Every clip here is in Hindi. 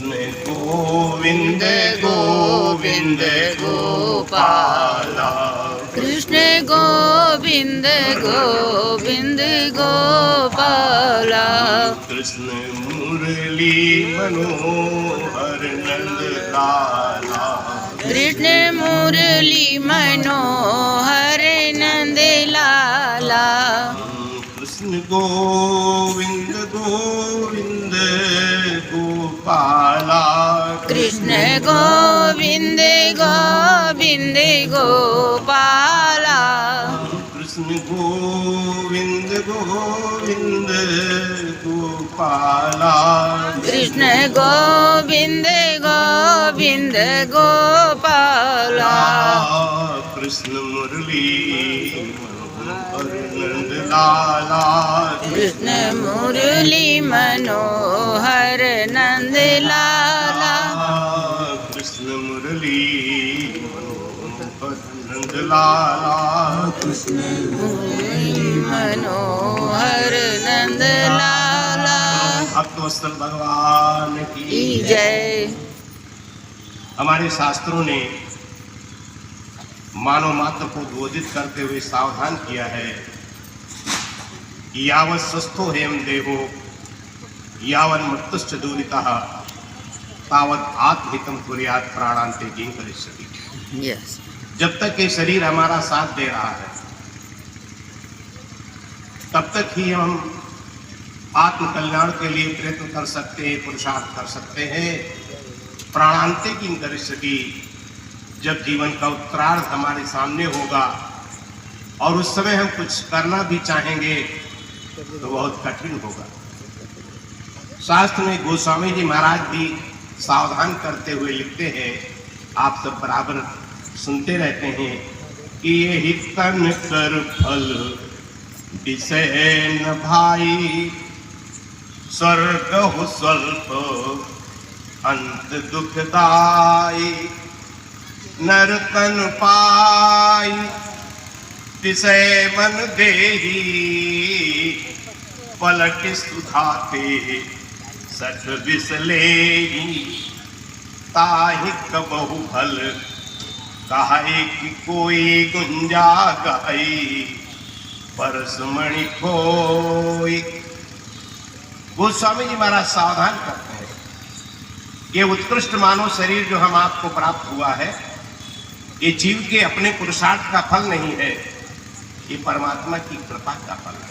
कृष्ण गोविंद गोविंद गोपाला, कृष्ण गोविंद गोविंद गोपाला, कृष्ण मुरली मनोहर नंद लाला, कृष्ण मुरली मनोहर नंद लाला, कृष्ण गोविंद गोविंद गोपाला, कृष्ण गोविंद गोविंद गोपाला, कृष्ण गोविंद गोविंद गोपाला, कृष्ण गोविंद गोविंद गोपाला, कृष्ण मुरली मनोहर नंद लाला, कृष्ण मुरली मनोहर नंद लाला, कृष्ण मुरली मनोहर नंद लाला, कृष्ण मुरली मनोहर नंद लाला। भक्तवत्सल भगवान की जय। हमारे शास्त्रों ने मानव मात्र को उद्बोधित करते हुए सावधान किया है कि यावत् स्वस्थो हेम देहो यावन् मृत्युश्च दूरितः तावत् आत्महितं कुर्यात् प्राणान्ते किं करिष्यति। यस। जब तक ये शरीर हमारा साथ दे रहा है तब तक ही हम आत्म कल्याण के लिए प्रयत्न कर सकते हैं, पुरुषार्थ कर सकते हैं। प्राणांते किं करिष्यति, जब जीवन का उत्तरार्ध हमारे सामने होगा और उस समय हम कुछ करना भी चाहेंगे तो बहुत कठिन होगा। शास्त्र में गोस्वामी जी महाराज भी सावधान करते हुए लिखते हैं, आप सब बराबर सुनते रहते हैं कि ये ही तन कर फल विषय न भाई, स्वर्ग हो स्वल्प अंत दुखदाई, नर तन पाई विषय मन देही, पलट सुधाते सठ बिसलेही, ताहि कबहु भल कहे कि कोई गुंजा गई, परसमणि खोई। गोस्वामी जी महाराज सावधान करते हैं, ये उत्कृष्ट मानव शरीर जो हम आपको प्राप्त हुआ है ये जीव के अपने पुरुषार्थ का फल नहीं है, ये परमात्मा की कृपा का फल है।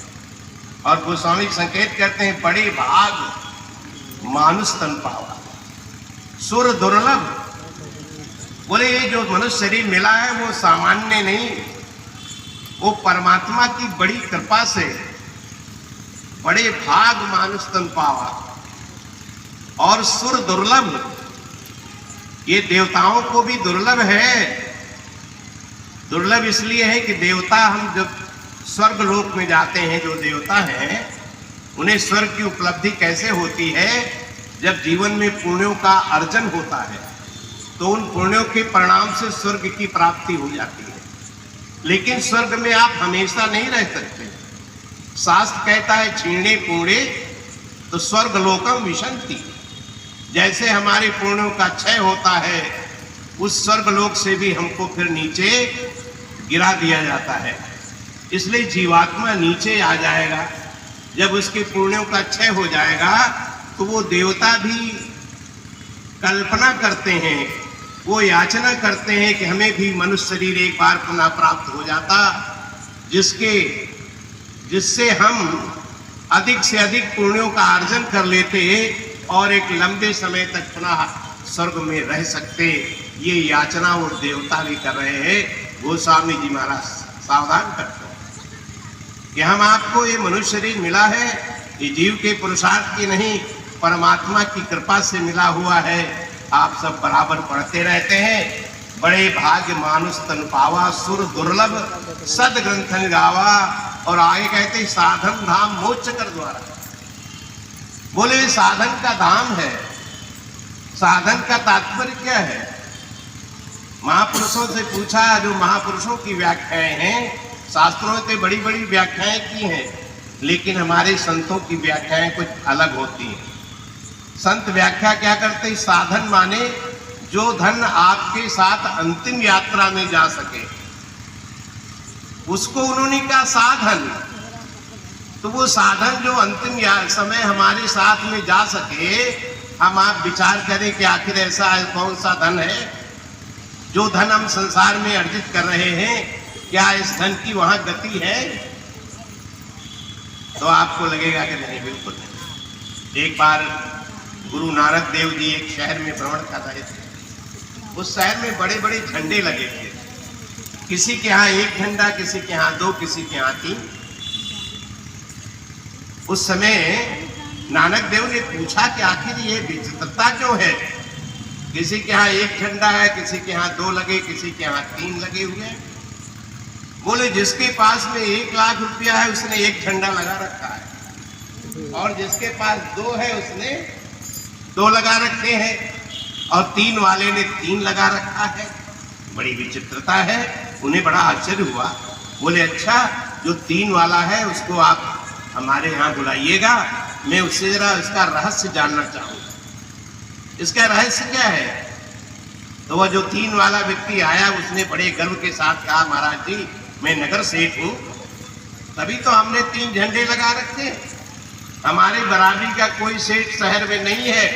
और गोस्वामी संकेत करते हैं, बड़े भाग मानुष तन पावा, सुर दुर्लभ। बोले ये जो मनुष्य शरीर मिला है वो सामान्य नहीं, वो परमात्मा की बड़ी कृपा से बड़े भाग मानुष तन पावा। और सुर दुर्लभ, ये देवताओं को भी दुर्लभ है। दुर्लभ इसलिए है कि देवता, हम जब स्वर्ग लोक में जाते हैं, जो देवता हैं उन्हें स्वर्ग की उपलब्धि कैसे होती है, जब जीवन में पुण्यों का अर्जन होता है तो उन पुण्यों के परिणाम से स्वर्ग की प्राप्ति हो जाती है। लेकिन स्वर्ग में आप हमेशा नहीं रह सकते। शास्त्र कहता है क्षीणे पुण्य तो स्वर्ग लोकम विशंति, जैसे हमारे पुण्यों का क्षय होता है उस स्वर्ग लोक से भी हमको फिर नीचे गिरा दिया जाता है। इसलिए जीवात्मा नीचे आ जाएगा, जब उसके पुण्यों का क्षय हो जाएगा तो वो देवता भी कल्पना करते हैं, वो याचना करते हैं कि हमें भी मनुष्य शरीर एक बार पुनः प्राप्त हो जाता, जिससे हम अधिक से अधिक पुण्यों का अर्जन कर लेते और एक लंबे समय तक पुनः स्वर्ग में रह सकते। ये याचना वो देवता भी कर रहे हैं। गोस्वामी जी महाराज सावधान करते हैं कि हम आपको ये मनुष्य शरीर मिला है, ये जीव के पुरुषार्थ की नहीं, परमात्मा की कृपा से मिला हुआ है। आप सब बराबर पढ़ते रहते हैं, बड़े भाग्य मानुष तन पावा, सुर दुर्लभ सद ग्रंथन गावा। और आगे कहते साधन धाम मोक्ष कर द्वारा। बोले साधन का धाम है, साधन का तात्पर्य क्या है? महापुरुषों से पूछा, जो महापुरुषों की व्याख्याएं हैं, शास्त्रों ने बड़ी बड़ी व्याख्याएं की हैं, लेकिन हमारे संतों की व्याख्याएं कुछ अलग होती हैं। संत व्याख्या क्या करते, साधन माने जो धन आपके साथ अंतिम यात्रा में जा सके, उसको उन्होंने कहा साधन। तो वो साधन जो अंतिम समय हमारे साथ में जा सके, हम आप विचार करें कि आखिर ऐसा कौन सा धन है। जो धन हम संसार में अर्जित कर रहे हैं, क्या इस धन की वहां गति है? तो आपको लगेगा कि नहीं, बिल्कुल नहीं। एक बार गुरु नानक देव जी एक शहर में भ्रमण कर रहे थे। उस शहर में बड़े बड़े झंडे लगे थे, किसी के यहाँ 1 झंडा, किसी के यहाँ 2, किसी के यहाँ 3। उस समय नानक देव ने पूछा कि आखिर ये विचित्रता क्यों है, किसी के यहाँ 1 झंडा है, किसी के यहाँ 2 लगे, किसी के यहाँ 3 लगे हुए हैं। बोले जिसके पास में 1 लाख रुपया है उसने 1 झंडा लगा रखा है, और जिसके पास 2 है उसने 2 लगा रखे हैं, और 3 वाले ने 3 लगा रखा है। बड़ी विचित्रता है। उन्हें बड़ा आश्चर्य हुआ। बोले अच्छा, जो 3 वाला है उसको आप हमारे यहाँ बुलाइएगा, मैं उससे जरा इसका रहस्य जानना चाहूँगा। इसका रहस्य क्या है? तो वह जो 3 वाला व्यक्ति आया, उसने बड़े गर्व के साथ कहा, महाराज जी मैं नगर सेठ हूँ, तभी तो हमने 3 झंडे लगा रखे। हमारे बराबरी का कोई सेठ शहर में नहीं है,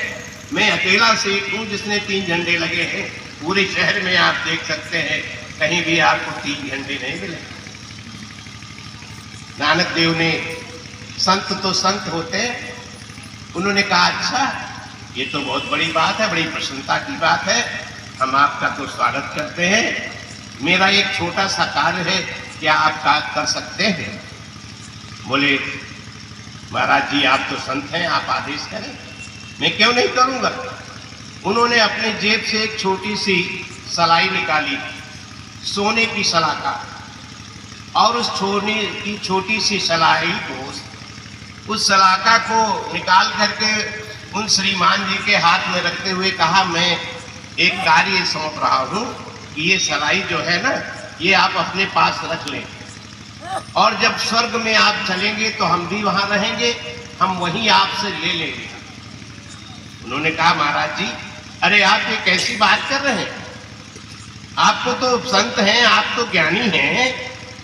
मैं अकेला सेठ हूँ जिसने 3 झंडे लगे हैं। पूरे शहर में आप देख सकते हैं, कहीं भी आपको 3 झंडे नहीं मिले। नानक देव ने, संत तो संत होते, उन्होंने कहा अच्छा ये तो बहुत बड़ी बात है, बड़ी प्रसन्नता की बात है, हम आपका तो स्वागत करते हैं। मेरा एक छोटा सा कार्य है, क्या आप कर सकते हैं? बोले महाराज जी आप तो संत हैं, आप आदेश करें। मैं क्यों नहीं करूंगा। उन्होंने अपने जेब से एक छोटी सी सलाई निकाली, सोने की सलाखा, और उस छोटी सी सलाई को, उस सलाखा को निकाल करके उन श्रीमान जी के हाथ में रखते हुए कहा, मैं एक कार्य सौंप रहा हूँ कि ये सलाई जो है ना, ये आप अपने पास रख लें, और जब स्वर्ग में आप चलेंगे तो हम भी वहां रहेंगे, हम वहीं आपसे ले लेंगे। उन्होंने कहा महाराज जी अरे आप ये कैसी बात कर रहे हैं, आपको तो संत हैं, आप तो ज्ञानी हैं,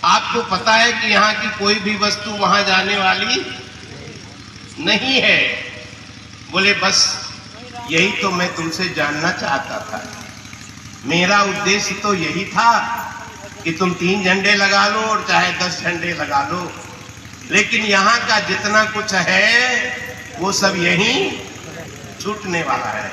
आपको पता है कि यहाँ की कोई भी वस्तु वहां जाने वाली नहीं है। बोले बस यही तो मैं तुमसे जानना चाहता था, मेरा उद्देश्य तो यही था कि तुम 3 झंडे लगा लो और चाहे 10 झंडे लगा लो, लेकिन यहाँ का जितना कुछ है वो सब यहीं छूटने वाला है।